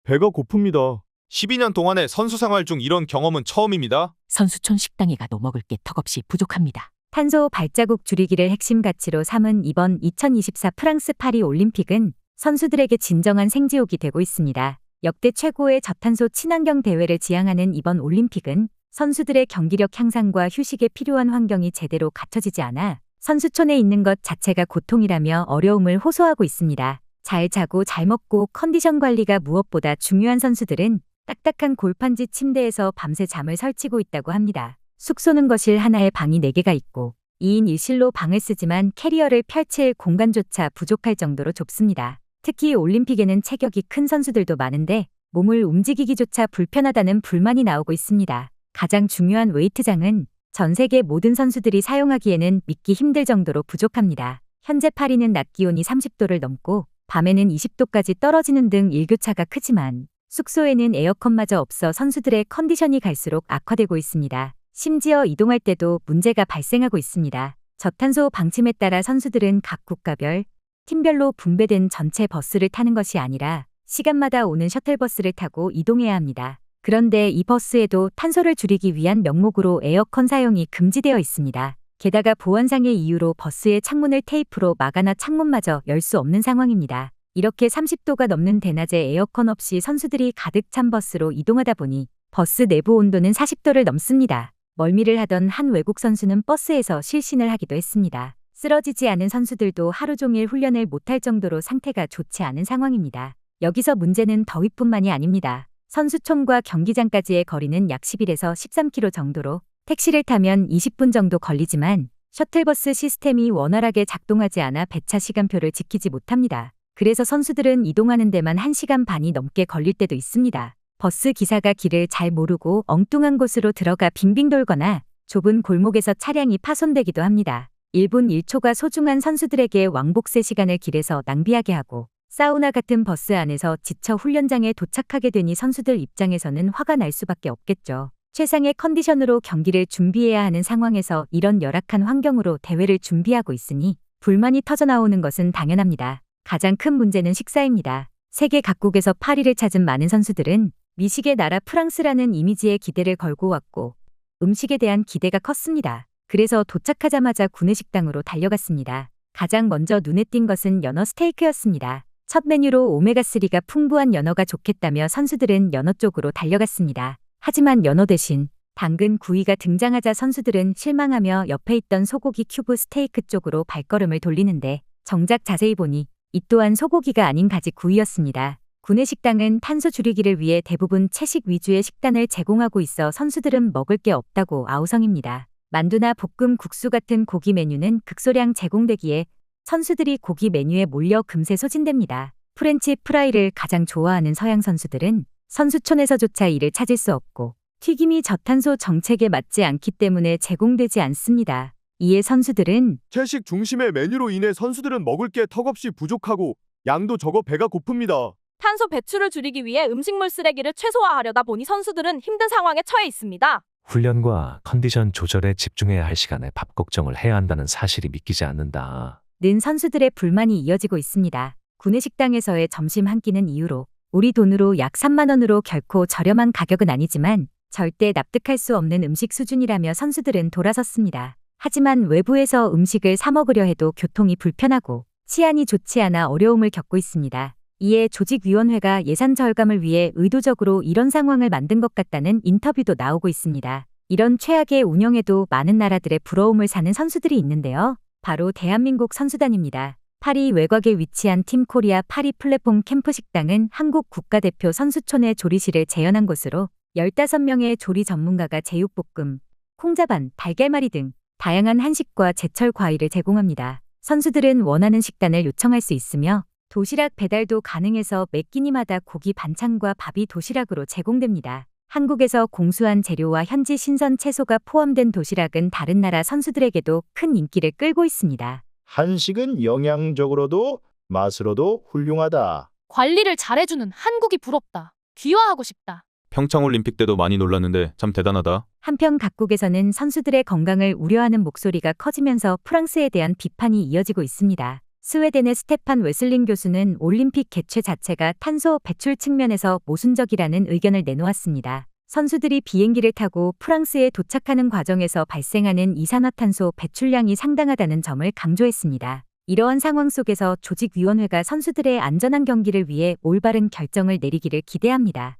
배가 고픕니다. 12년 동안의 선수 생활 중 이런 경험은 처음입니다. 선수촌 식당에 가도 먹을 게 턱없이 부족합니다. 탄소 발자국 줄이기를 핵심 가치로 삼은 이번 2024 프랑스 파리 올림픽은 선수들에게 진정한 생지옥이 되고 있습니다. 역대 최고의 저탄소 친환경 대회를 지향하는 이번 올림픽은 선수들의 경기력 향상과 휴식에 필요한 환경이 제대로 갖춰지지 않아 선수촌에 있는 것 자체가 고통이라며 어려움을 호소하고 있습니다. 잘 자고 잘 먹고 컨디션 관리가 무엇보다 중요한 선수들은 딱딱한 골판지 침대에서 밤새 잠을 설치고 있다고 합니다. 숙소는 거실 하나에 방이 4개가 있고 2인 1실로 방을 쓰지만 캐리어를 펼칠 공간조차 부족할 정도로 좁습니다. 특히 올림픽에는 체격이 큰 선수들도 많은데 몸을 움직이기조차 불편하다는 불만이 나오고 있습니다. 가장 중요한 웨이트장은 전 세계 모든 선수들이 사용하기에는 믿기 힘들 정도로 부족합니다. 현재 파리는 낮 기온이 30도를 넘고 밤에는 20도까지 떨어지는 등 일교차가 크지만 숙소에는 에어컨마저 없어 선수들의 컨디션이 갈수록 악화되고 있습니다. 심지어 이동할 때도 문제가 발생하고 있습니다. 저탄소 방침에 따라 선수들은 각 국가별, 팀별로 분배된 전체 버스를 타는 것이 아니라 시간마다 오는 셔틀버스를 타고 이동해야 합니다. 그런데 이 버스에도 탄소를 줄이기 위한 명목으로 에어컨 사용이 금지되어 있습니다. 게다가 보안상의 이유로 버스의 창문을 테이프로 막아나 창문마저 열 수 없는 상황입니다. 이렇게 30도가 넘는 대낮에 에어컨 없이 선수들이 가득 찬 버스로 이동하다 보니 버스 내부 온도는 40도를 넘습니다. 멀미를 하던 한 외국 선수는 버스에서 실신을 하기도 했습니다. 쓰러지지 않은 선수들도 하루 종일 훈련을 못할 정도로 상태가 좋지 않은 상황입니다. 여기서 문제는 더위뿐만이 아닙니다. 선수촌과 경기장까지의 거리는 약 11에서 13km 정도로 택시를 타면 20분 정도 걸리지만 셔틀버스 시스템이 원활하게 작동하지 않아 배차 시간표를 지키지 못합니다. 그래서 선수들은 이동하는 데만 1시간 반이 넘게 걸릴 때도 있습니다. 버스 기사가 길을 잘 모르고 엉뚱한 곳으로 들어가 빙빙 돌거나 좁은 골목에서 차량이 파손되기도 합니다. 1분 1초가 소중한 선수들에게 왕복세 시간을 길에서 낭비하게 하고 사우나 같은 버스 안에서 지쳐 훈련장에 도착하게 되니 선수들 입장에서는 화가 날 수밖에 없겠죠. 최상의 컨디션으로 경기를 준비해야 하는 상황에서 이런 열악한 환경으로 대회를 준비하고 있으니 불만이 터져나오는 것은 당연합니다. 가장 큰 문제는 식사입니다. 세계 각국에서 파리를 찾은 많은 선수들은 미식의 나라 프랑스라는 이미지에 기대를 걸고 왔고 음식에 대한 기대가 컸습니다. 그래서 도착하자마자 구내식당으로 달려갔습니다. 가장 먼저 눈에 띈 것은 연어 스테이크였습니다. 첫 메뉴로 오메가3가 풍부한 연어가 좋겠다며 선수들은 연어 쪽으로 달려갔습니다. 하지만 연어 대신 당근 구이가 등장하자 선수들은 실망하며 옆에 있던 소고기 큐브 스테이크 쪽으로 발걸음을 돌리는데 정작 자세히 보니 이 또한 소고기가 아닌 가지 구이였습니다. 구내식당은 탄소 줄이기를 위해 대부분 채식 위주의 식단을 제공하고 있어 선수들은 먹을 게 없다고 아우성입니다. 만두나 볶음 국수 같은 고기 메뉴는 극소량 제공되기에 선수들이 고기 메뉴에 몰려 금세 소진됩니다. 프렌치 프라이를 가장 좋아하는 서양 선수들은 선수촌에서조차 이를 찾을 수 없고 튀김이 저탄소 정책에 맞지 않기 때문에 제공되지 않습니다. 이에 선수들은 채식 중심의 메뉴로 인해 선수들은 먹을 게 턱없이 부족하고 양도 적어 배가 고픕니다. 탄소 배출을 줄이기 위해 음식물 쓰레기를 최소화하려다 보니 선수들은 힘든 상황에 처해 있습니다. 훈련과 컨디션 조절에 집중해야 할 시간에 밥 걱정을 해야 한다는 사실이 믿기지 않는다. 는 선수들의 불만이 이어지고 있습니다. 구내식당에서의 점심 한 끼는 이유로 우리 돈으로 약 3만 원으로 결코 저렴한 가격은 아니지만 절대 납득할 수 없는 음식 수준이라며 선수들은 돌아섰습니다. 하지만 외부에서 음식을 사 먹으려 해도 교통이 불편하고 치안이 좋지 않아 어려움을 겪고 있습니다. 이에 조직위원회가 예산 절감을 위해 의도적으로 이런 상황을 만든 것 같다는 인터뷰도 나오고 있습니다. 이런 최악의 운영에도 많은 나라들의 부러움을 사는 선수들이 있는데요. 바로 대한민국 선수단입니다. 파리 외곽에 위치한 팀 코리아 파리 플랫폼 캠프 식당은 한국 국가대표 선수촌의 조리실을 재현한 곳으로 15명의 조리 전문가가 제육볶음, 콩자반, 달걀말이 등 다양한 한식과 제철 과일을 제공합니다. 선수들은 원하는 식단을 요청할 수 있으며 도시락 배달도 가능해서 매 끼니마다 고기 반찬과 밥이 도시락으로 제공됩니다. 한국에서 공수한 재료와 현지 신선 채소가 포함된 도시락은 다른 나라 선수들에게도 큰 인기를 끌고 있습니다. 한식은 영양적으로도 맛으로도 훌륭하다. 관리를 잘해주는 한국이 부럽다. 귀화하고 싶다. 평창올림픽 때도 많이 놀랐는데 참 대단하다. 한편 각국에서는 선수들의 건강을 우려하는 목소리가 커지면서 프랑스에 대한 비판이 이어지고 있습니다. 스웨덴의 스테판 웨슬링 교수는 올림픽 개최 자체가 탄소 배출 측면에서 모순적이라는 의견을 내놓았습니다. 선수들이 비행기를 타고 프랑스에 도착하는 과정에서 발생하는 이산화탄소 배출량이 상당하다는 점을 강조했습니다. 이러한 상황 속에서 조직위원회가 선수들의 안전한 경기를 위해 올바른 결정을 내리기를 기대합니다.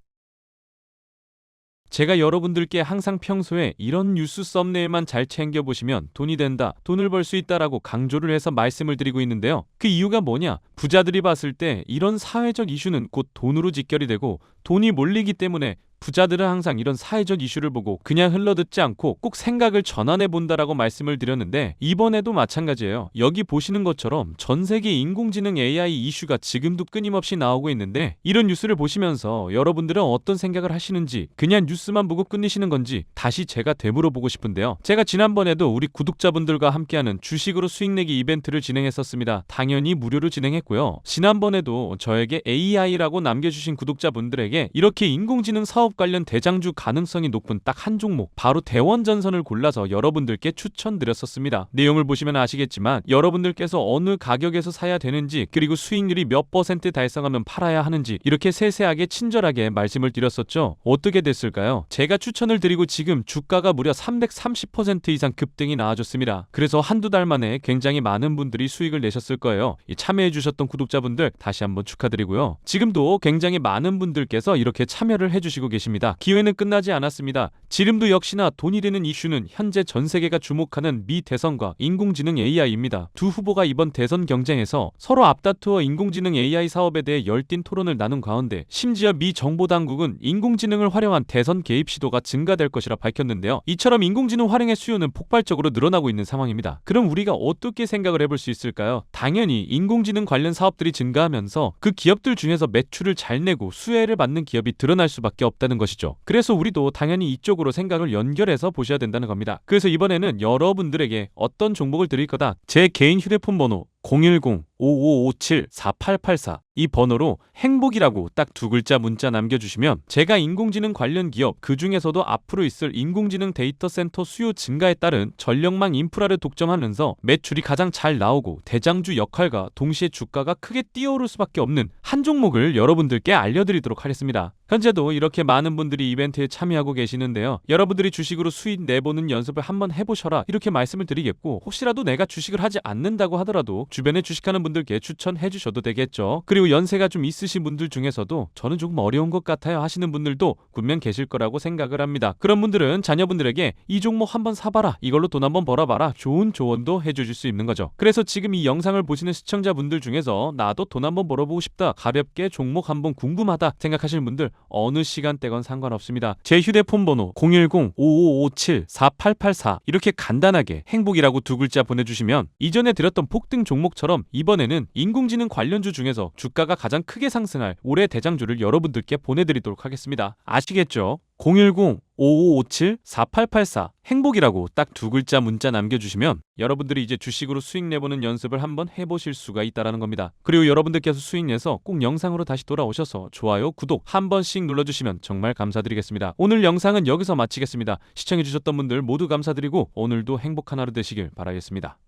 제가 여러분들께 항상 평소에 이런 뉴스 썸네일만 잘 챙겨보시면 돈이 된다, 돈을 벌 수 있다라고 강조를 해서 말씀을 드리고 있는데요. 그 이유가 뭐냐? 부자들이 봤을 때 이런 사회적 이슈는 곧 돈으로 직결이 되고 돈이 몰리기 때문에 부자들은 항상 이런 사회적 이슈를 보고 그냥 흘러듣지 않고 꼭 생각을 전환해 본다라고 말씀을 드렸는데 이번에도 마찬가지예요. 여기 보시는 것처럼 전 세계 인공지능 AI 이슈가 지금도 끊임없이 나오고 있는데 이런 뉴스를 보시면서 여러분들은 어떤 생각을 하시는지 그냥 뉴스만 보고 끝내시는 건지 다시 제가 되물어보고 싶은데요. 제가 지난번에도 우리 구독자분들과 함께하는 주식으로 수익 내기 이벤트를 진행했었습니다. 당연히 무료로 진행했고요. 지난번에도 저에게 AI라고 남겨주신 구독자분들에게 이렇게 인공지능 사업 관련 대장주 가능성이 높은 딱 한 종목 바로 대원전선을 골라서 여러분들께 추천드렸었습니다. 내용을 보시면 아시겠지만 여러분들께서 어느 가격에서 사야 되는지 그리고 수익률이 몇 % 달성하면 팔아야 하는지 이렇게 세세하게 친절하게 말씀을 드렸었죠. 어떻게 됐을까요? 제가 추천을 드리고 지금 주가가 무려 330% 이상 급등이 나와줬습니다. 그래서 한두 달 만에 굉장히 많은 분들이 수익을 내셨을 거예요. 참여해주셨던 구독자분들 다시 한번 축하드리고요. 지금도 굉장히 많은 분들께서 이렇게 참여를 해주시고 계십니다. 기회는 끝나지 않았습니다. 지금도 역시나 돈이 되는 이슈는 현재 전 세계가 주목하는 미 대선과 인공지능 AI입니다. 두 후보가 이번 대선 경쟁에서 서로 앞다투어 인공지능 AI 사업에 대해 열띤 토론을 나눈 가운데 심지어 미 정보당국은 인공지능을 활용한 대선 개입 시도가 증가될 것이라 밝혔는데요. 이처럼 인공지능 활용의 수요는 폭발적으로 늘어나고 있는 상황입니다. 그럼 우리가 어떻게 생각을 해볼 수 있을까요? 당연히 인공지능 관련 사업들이 증가하면서 그 기업들 중에서 매출을 잘 내고 수혜를 받는 기업이 드러날 수밖에 없다는 것이죠. 그래서 우리도 당연히 이쪽으로 생각을 연결해서 보셔야 된다는 겁니다. 그래서 이번에는 여러분들에게 어떤 종목을 드릴 거다. 제 개인 휴대폰 번호 010-5557-4884 이 번호로 행복이라고 딱 두 글자 문자 남겨주시면 제가 인공지능 관련 기업 그 중에서도 앞으로 있을 인공지능 데이터 센터 수요 증가에 따른 전력망 인프라를 독점하면서 매출이 가장 잘 나오고 대장주 역할과 동시에 주가가 크게 뛰어오를 수밖에 없는 한 종목을 여러분들께 알려드리도록 하겠습니다. 현재도 이렇게 많은 분들이 이벤트에 참여하고 계시는데요. 여러분들이 주식으로 수익 내보는 연습을 한번 해보셔라 이렇게 말씀을 드리겠고 혹시라도 내가 주식을 하지 않는다고 하더라도 주변에 주식하는 분들께 추천해 주셔도 되겠죠. 그리고 연세가 좀 있으신 분들 중에서도 저는 조금 어려운 것 같아요 하시는 분들도 분명 계실 거라고 생각을 합니다. 그런 분들은 자녀분들에게 이 종목 한번 사봐라 이걸로 돈 한번 벌어봐라 좋은 조언도 해주실 수 있는 거죠. 그래서 지금 이 영상을 보시는 시청자분들 중에서 나도 돈 한번 벌어보고 싶다 가볍게 종목 한번 궁금하다 생각하시는 분들 어느 시간대건 상관없습니다. 제 휴대폰 번호 010-5557-4884 이렇게 간단하게 행복이라고 두 글자 보내주시면 이전에 드렸던 폭등 종목처럼 이번에는 인공지능 관련주 중에서 주가가 가장 크게 상승할 올해 대장주를 여러분들께 보내드리도록 하겠습니다. 아시겠죠? 010-5557-4884 행복이라고 딱 두 글자 문자 남겨주시면 여러분들이 이제 주식으로 수익 내보는 연습을 한번 해보실 수가 있다는 겁니다. 그리고 여러분들께서 수익 내서 꼭 영상으로 다시 돌아오셔서 좋아요, 구독 한 번씩 눌러주시면 정말 감사드리겠습니다. 오늘 영상은 여기서 마치겠습니다. 시청해주셨던 분들 모두 감사드리고 오늘도 행복한 하루 되시길 바라겠습니다.